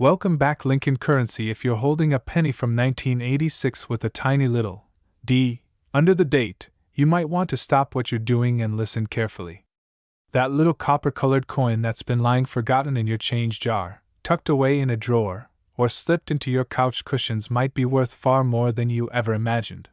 Welcome back, Lincoln Currency. If you're holding a penny from 1986 with a tiny little D under the date, you might want to stop what you're doing and listen carefully. That little copper-colored coin that's been lying forgotten in your change jar, tucked away in a drawer, or slipped into your couch cushions might be worth far more than you ever imagined.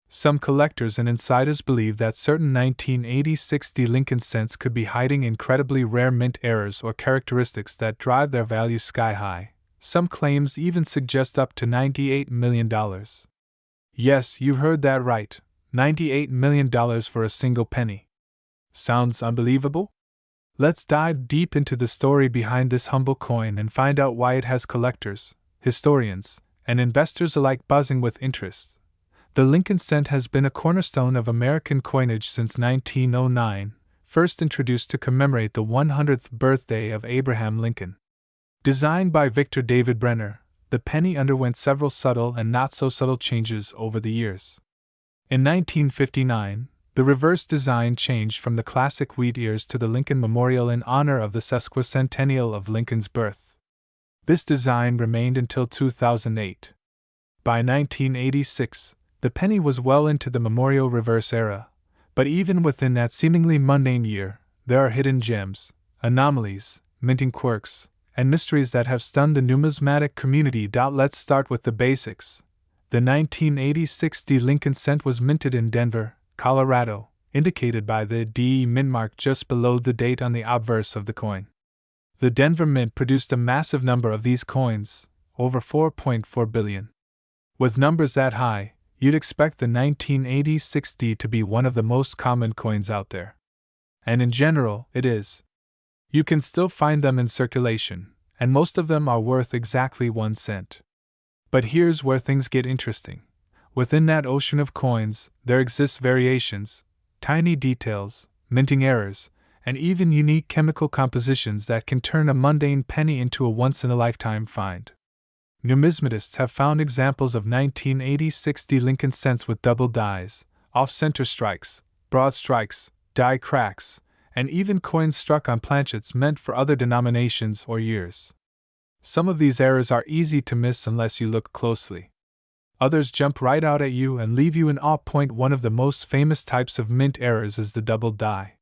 Some collectors and insiders believe that certain 1986 D Lincoln cents could be hiding incredibly rare mint errors or characteristics that drive their value sky high. Some claims even suggest up to $98 million. Yes, you heard that right, $98 million for a single penny. Sounds unbelievable? Let's dive deep into the story behind this humble coin and find out why it has collectors, historians, and investors alike buzzing with interest. The Lincoln cent has been a cornerstone of American coinage since 1909, first introduced to commemorate the 100th birthday of Abraham Lincoln. Designed by Victor David Brenner, the penny underwent several subtle and not-so-subtle changes over the years. In 1959, the reverse design changed from the classic wheat ears to the Lincoln Memorial in honor of the sesquicentennial of Lincoln's birth. This design remained until 2008. By 1986, the penny was well into the memorial reverse era, but even within that seemingly mundane year, there are hidden gems, anomalies, minting quirks, and mysteries that have stunned the numismatic community. Let's start with the basics. The 1986 D Lincoln cent was minted in Denver, Colorado, indicated by the D mint mark just below the date on the obverse of the coin. The Denver Mint produced a massive number of these coins, over 4.4 billion. With numbers that high, you'd expect the 1986 D to be one of the most common coins out there. And in general, it is. You can still find them in circulation, and most of them are worth exactly 1 cent. But here's where things get interesting. Within that ocean of coins, there exist variations, tiny details, minting errors, and even unique chemical compositions that can turn a mundane penny into a once-in-a-lifetime find. Numismatists have found examples of 1986 D Lincoln cents with double dies, off-center strikes, broad strikes, die cracks, and even coins struck on planchets meant for other denominations or years. Some of these errors are easy to miss unless you look closely. Others jump right out at you and leave you in awe. One of the most famous types of mint errors is the double die.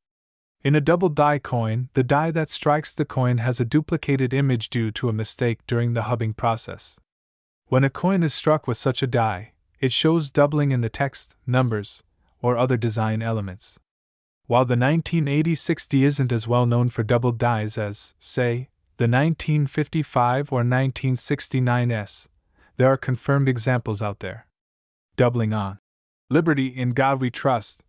In a double die coin, the die that strikes the coin has a duplicated image due to a mistake during the hubbing process. When a coin is struck with such a die, it shows doubling in the text, numbers, or other design elements. While the 1986 D isn't as well known for double dies as, say, the 1955 or 1969 S, there are confirmed examples out there. Doubling on Liberty, In God We Trust,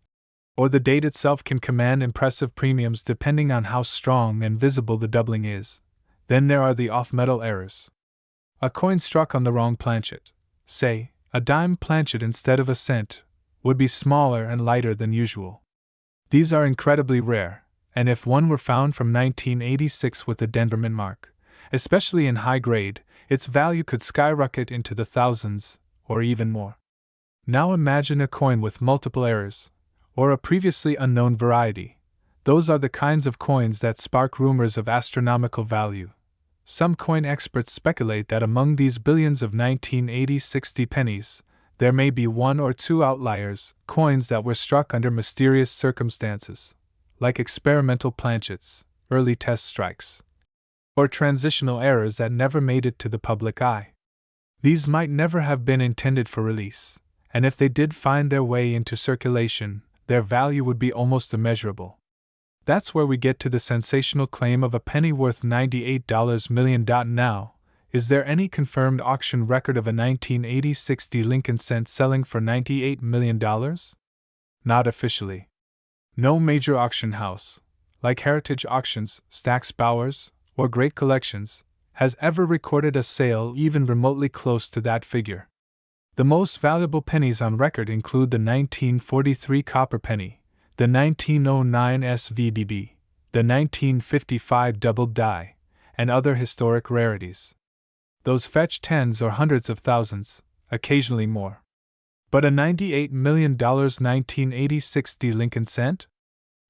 or the date itself can command impressive premiums depending on how strong and visible the doubling is. Then there are the off-metal errors. A coin struck on the wrong planchet, say, a dime planchet instead of a cent, would be smaller and lighter than usual. These are incredibly rare, and if one were found from 1986 with the Denver mint mark, especially in high grade, its value could skyrocket into the thousands, or even more. Now imagine a coin with multiple errors, or a previously unknown variety. Those are the kinds of coins that spark rumors of astronomical value. Some coin experts speculate that among these billions of 1986 D pennies, there may be 1 or 2 outliers, coins that were struck under mysterious circumstances, like experimental planchets, early test strikes, or transitional errors that never made it to the public eye. These might never have been intended for release, and if they did find their way into circulation, their value would be almost immeasurable. That's where we get to the sensational claim of a penny worth $98 million. Now, is there any confirmed auction record of a 1986 D Lincoln cent selling for $98 million? Not officially. No major auction house, like Heritage Auctions, Stack's Bowers, or Great Collections, has ever recorded a sale even remotely close to that figure. The most valuable pennies on record include the 1943 copper penny, the 1909 SVDB, the 1955 double die, and other historic rarities. Those fetch tens or hundreds of thousands, occasionally more. But a $98 million 1986 D Lincoln cent?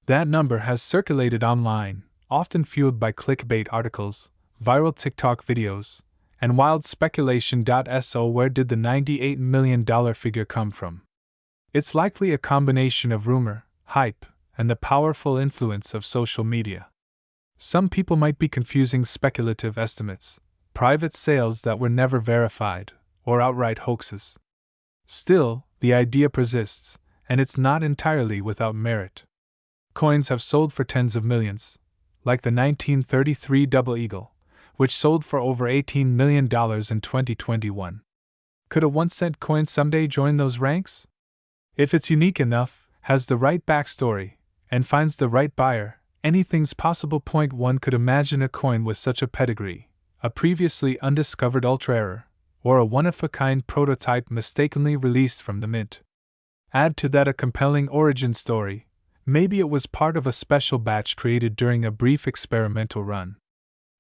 That number has circulated online, often fueled by clickbait articles, viral TikTok videos, and wild speculation. So, where did the $98 million figure come from? It's likely a combination of rumor, hype, and the powerful influence of social media. Some people might be confusing speculative estimates, private sales that were never verified, or outright hoaxes. Still, the idea persists, and it's not entirely without merit. Coins have sold for tens of millions, like the 1933 Double Eagle, which sold for over $18 million in 2021. Could a 1-cent coin someday join those ranks? If it's unique enough, has the right backstory, and finds the right buyer, anything's possible. One could imagine a coin with such a pedigree, a previously undiscovered ultra rare, or a one-of-a-kind prototype mistakenly released from the mint. Add to that a compelling origin story. Maybe it was part of a special batch created during a brief experimental run.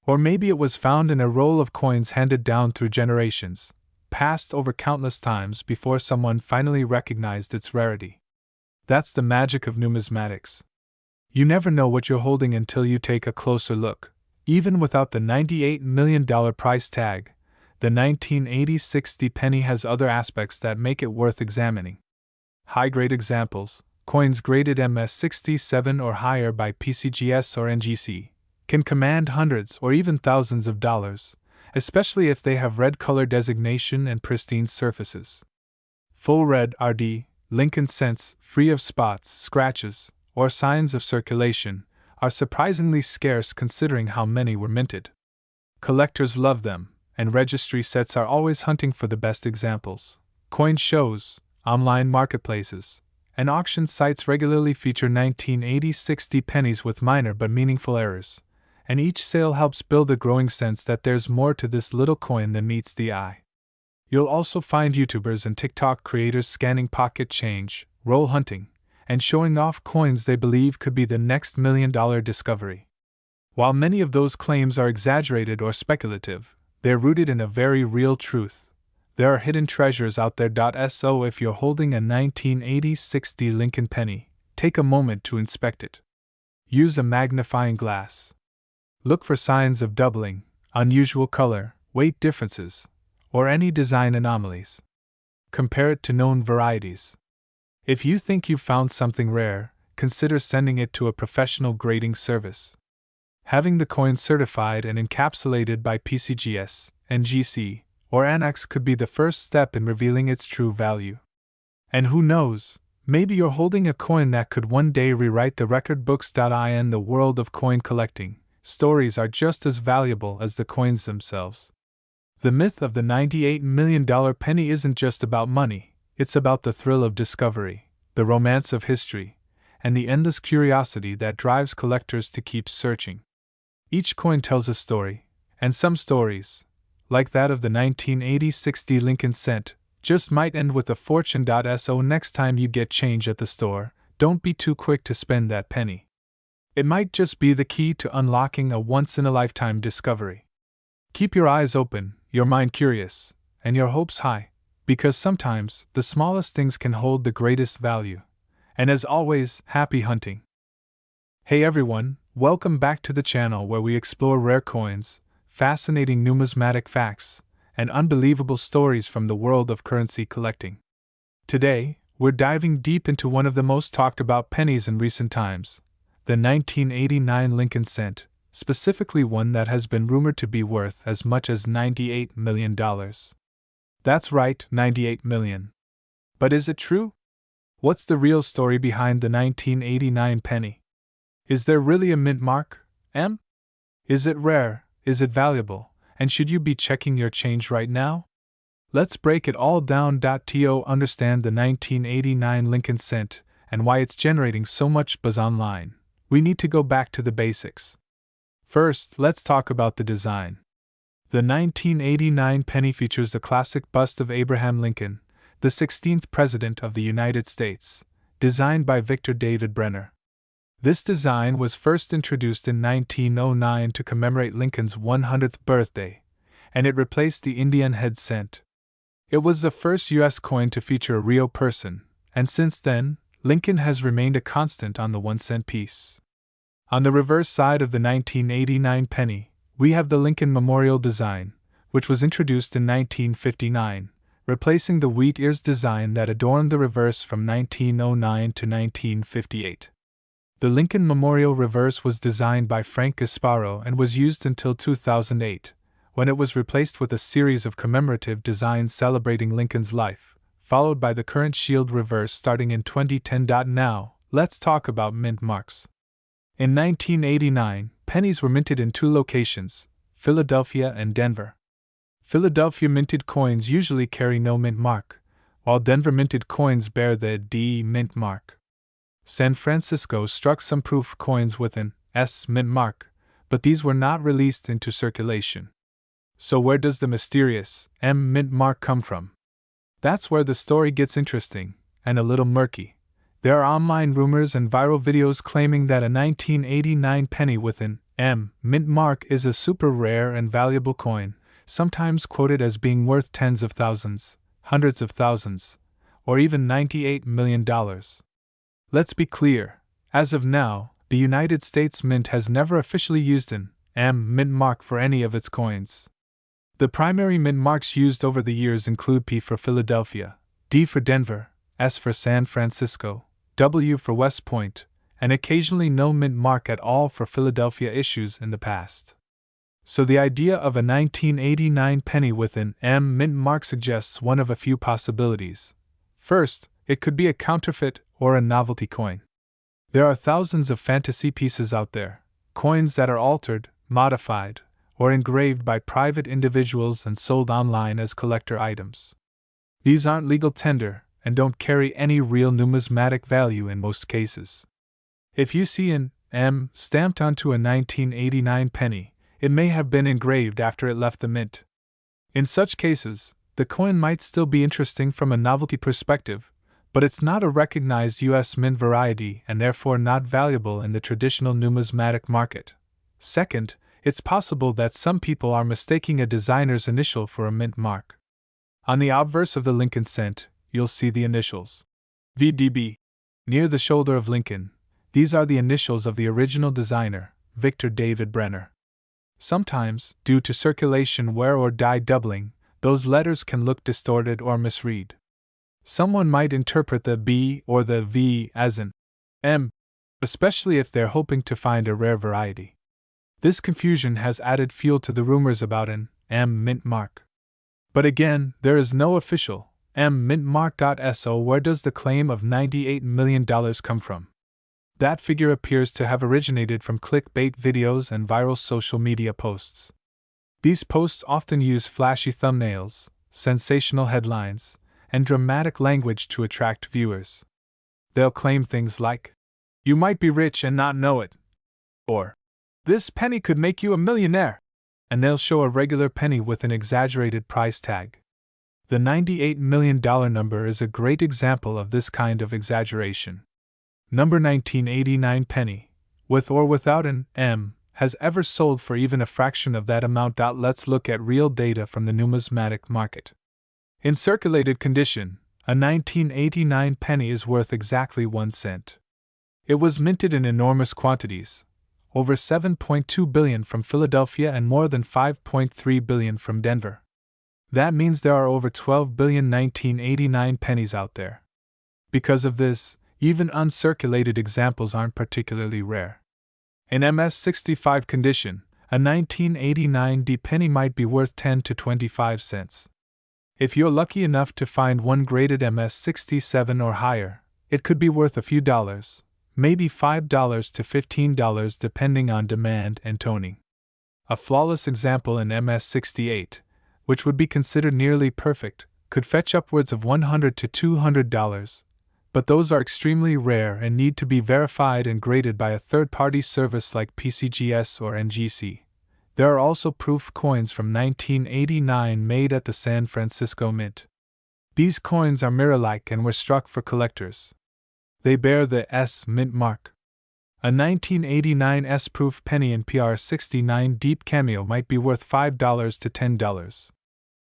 Or maybe it was found in a roll of coins handed down through generations, passed over countless times before someone finally recognized its rarity. That's the magic of numismatics. You never know what you're holding until you take a closer look. Even without the $98 million price tag, the 1980 60 penny has other aspects that make it worth examining. High-grade examples, coins graded MS-67 or higher by PCGS or NGC, can command hundreds or even thousands of dollars, especially if they have red color designation and pristine surfaces. Full red RD, Lincoln cents, free of spots, scratches, or signs of circulation, are surprisingly scarce considering how many were minted. Collectors love them, and registry sets are always hunting for the best examples. Coin shows, online marketplaces, and auction sites regularly feature 1980 60 pennies with minor but meaningful errors, and each sale helps build a growing sense that there's more to this little coin than meets the eye. You'll also find YouTubers and TikTok creators scanning pocket change, roll hunting, and showing off coins they believe could be the next $1 million discovery. While many of those claims are exaggerated or speculative, they're rooted in a very real truth. There are hidden treasures out there. So if you're holding a 1980 60 Lincoln penny, take a moment to inspect it. Use a magnifying glass. Look for signs of doubling, unusual color, weight differences, or any design anomalies. Compare it to known varieties. If you think you've found something rare, consider sending it to a professional grading service. Having the coin certified and encapsulated by PCGS, NGC, or Annex could be the first step in revealing its true value. And who knows, maybe you're holding a coin that could one day rewrite the record books. In the world of coin collecting, stories are just as valuable as the coins themselves. The myth of the $98 million penny isn't just about money, it's about the thrill of discovery, the romance of history, and the endless curiosity that drives collectors to keep searching. Each coin tells a story, and some stories, like that of the 1980 60 Lincoln cent, just might end with a fortune. So next time you get change at the store, don't be too quick to spend that penny. It might just be the key to unlocking a once-in-a-lifetime discovery. Keep your eyes open, your mind curious, and your hopes high, because sometimes the smallest things can hold the greatest value. And as always, happy hunting! Hey everyone, welcome back to the channel where we explore rare coins, fascinating numismatic facts, and unbelievable stories from the world of currency collecting. Today, we're diving deep into one of the most talked about pennies in recent times, the 1989 Lincoln cent, specifically one that has been rumored to be worth as much as $98 million. That's right, $98 million. But is it true? What's the real story behind the 1989 penny? Is there really a mint mark? Is it rare? Is it valuable? And should you be checking your change right now? Let's break it all down. To understand the 1989 Lincoln cent and why it's generating so much buzz online, we need to go back to the basics. First, let's talk about the design. The 1989 penny features the classic bust of Abraham Lincoln, the 16th President of the United States, designed by Victor David Brenner. This design was first introduced in 1909 to commemorate Lincoln's 100th birthday, and it replaced the Indian head cent. It was the first U.S. coin to feature a real person, and since then, Lincoln has remained a constant on the 1-cent piece. On the reverse side of the 1989 penny, we have the Lincoln Memorial design, which was introduced in 1959, replacing the wheat ears design that adorned the reverse from 1909 to 1958. The Lincoln Memorial reverse was designed by Frank Gasparo and was used until 2008, when it was replaced with a series of commemorative designs celebrating Lincoln's life, followed by the current Shield reverse starting in 2010. Now, let's talk about mint marks. In 1989, pennies were minted in two locations, Philadelphia and Denver. Philadelphia minted coins usually carry no mint mark, while Denver minted coins bear the D mint mark. San Francisco struck some proof coins with an S mint mark, but these were not released into circulation. So where does the mysterious M mint mark come from? That's where the story gets interesting, and a little murky. There are online rumors and viral videos claiming that a 1989 penny with an M mint mark is a super rare and valuable coin, sometimes quoted as being worth tens of thousands, hundreds of thousands, or even $98 million. Let's be clear, as of now, the United States Mint has never officially used an M mint mark for any of its coins. The primary mint marks used over the years include P for Philadelphia, D for Denver, S for San Francisco, W for West Point, and occasionally no mint mark at all for Philadelphia issues in the past. So the idea of a 1989 penny with an M mint mark suggests one of a few possibilities. First, it could be a counterfeit or a novelty coin. There are thousands of fantasy pieces out there, coins that are altered, modified, or engraved by private individuals and sold online as collector items. These aren't legal tender and don't carry any real numismatic value in most cases. If you see an M stamped onto a 1989 penny, it may have been engraved after it left the mint. In such cases, the coin might still be interesting from a novelty perspective, but it's not a recognized U.S. mint variety and therefore not valuable in the traditional numismatic market. Second, it's possible that some people are mistaking a designer's initial for a mint mark. On the obverse of the Lincoln cent, you'll see the initials VDB. Near the shoulder of Lincoln, these are the initials of the original designer, Victor David Brenner. Sometimes, due to circulation wear or dye doubling, those letters can look distorted or misread. Someone might interpret the B or the V as an M, especially if they're hoping to find a rare variety. This confusion has added fuel to the rumors about an M mint mark. But again, there is no official M mint mark. So where does the claim of $98 million come from? That figure appears to have originated from clickbait videos and viral social media posts. These posts often use flashy thumbnails, sensational headlines, and dramatic language to attract viewers. They'll claim things like, "You might be rich and not know it," or "This penny could make you a millionaire," and they'll show a regular penny with an exaggerated price tag. The $98 million number is a great example of this kind of exaggeration. Number 1989 penny, with or without an M, has ever sold for even a fraction of that amount. Let's look at real data from the numismatic market. In circulated condition, a 1989 penny is worth exactly 1 cent. It was minted in enormous quantities, over 7.2 billion from Philadelphia and more than 5.3 billion from Denver. That means there are over 12 billion 1989 pennies out there. Because of this, even uncirculated examples aren't particularly rare. In MS-65 condition, a 1989 D penny might be worth 10 to 25 cents. If you're lucky enough to find one graded MS-67 or higher, it could be worth a few dollars, maybe $5 to $15 depending on demand and toning. A flawless example in MS-68, which would be considered nearly perfect, could fetch upwards of $100 to $200, but those are extremely rare and need to be verified and graded by a third-party service like PCGS or NGC. There are also proof coins from 1989 made at the San Francisco Mint. These coins are mirror-like and were struck for collectors. They bear the S mint mark. A 1989 S-proof penny in PR69 Deep Cameo might be worth $5 to $10.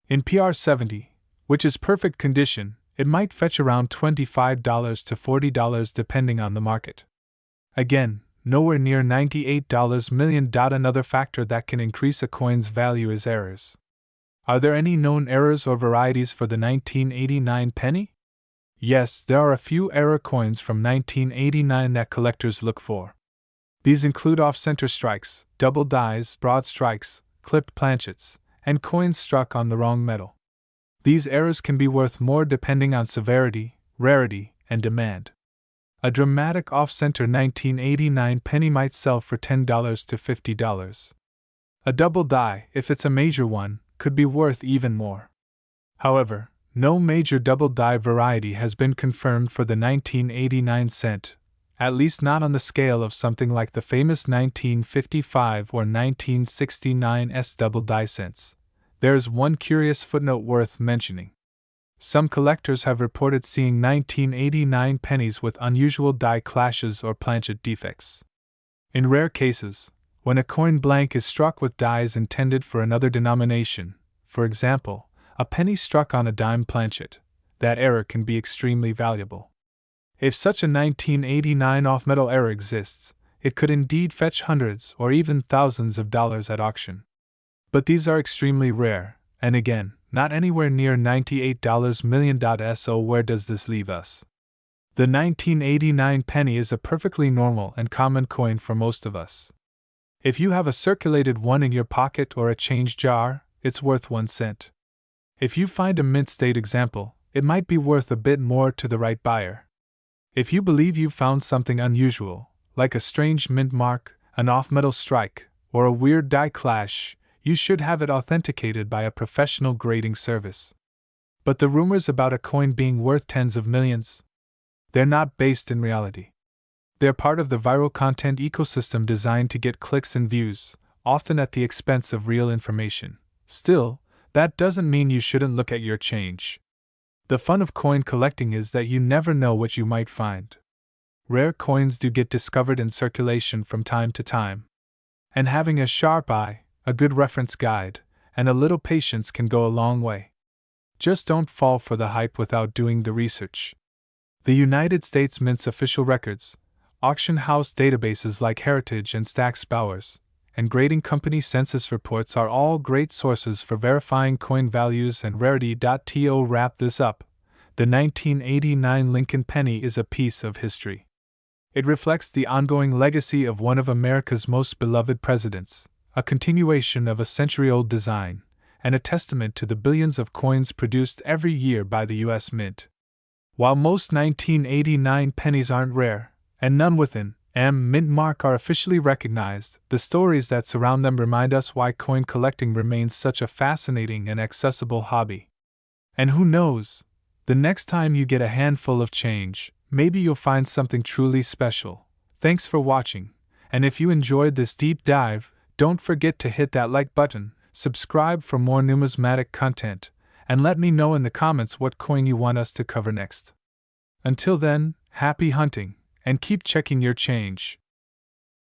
In PR70, which is perfect condition, it might fetch around $25 to $40 depending on the market. Again, nowhere near $98 million. Another factor that can increase a coin's value is errors. Are there any known errors or varieties for the 1989 penny? Yes, there are a few error coins from 1989 that collectors look for. These include off-center strikes, double dies, broad strikes, clipped planchets, and coins struck on the wrong metal. These errors can be worth more depending on severity, rarity, and demand. A dramatic off-center 1989 penny might sell for $10 to $50. A double die, if it's a major one, could be worth even more. However, no major double die variety has been confirmed for the 1989 cent, at least not on the scale of something like the famous 1955 or 1969 double die cents. There's one curious footnote worth mentioning. Some collectors have reported seeing 1989 pennies with unusual die clashes or planchet defects. In rare cases, when a coin blank is struck with dies intended for another denomination, for example, a penny struck on a dime planchet, that error can be extremely valuable. If such a 1989 off-metal error exists, it could indeed fetch hundreds or even thousands of dollars at auction. But these are extremely rare, and again, not anywhere near $98 million. So where does this leave us? The 1989 penny is a perfectly normal and common coin for most of us. If you have a circulated one in your pocket or a change jar, it's worth 1 cent. If you find a mint state example, it might be worth a bit more to the right buyer. If you believe you've found something unusual, like a strange mint mark, an off-metal strike, or a weird die clash, you should have it authenticated by a professional grading service. But the rumors about a coin being worth tens of millions? They're not based in reality. They're part of the viral content ecosystem designed to get clicks and views, often at the expense of real information. Still, that doesn't mean you shouldn't look at your change. The fun of coin collecting is that you never know what you might find. Rare coins do get discovered in circulation from time to time. And having a sharp eye, a good reference guide, and a little patience can go a long way. Just don't fall for the hype without doing the research. The United States Mint's official records, auction house databases like Heritage and Stack's Bowers, and grading company census reports are all great sources for verifying coin values and rarity. To wrap this up, the 1989 Lincoln penny is a piece of history. It reflects the ongoing legacy of one of America's most beloved presidents, a continuation of a century-old design, and a testament to the billions of coins produced every year by the U.S. Mint. While most 1989 pennies aren't rare, and none with an M mint mark are officially recognized, the stories that surround them remind us why coin collecting remains such a fascinating and accessible hobby. And who knows, the next time you get a handful of change, maybe you'll find something truly special. Thanks for watching, and if you enjoyed this deep dive, don't forget to hit that like button, subscribe for more numismatic content, and let me know in the comments what coin you want us to cover next. Until then, happy hunting, and keep checking your change.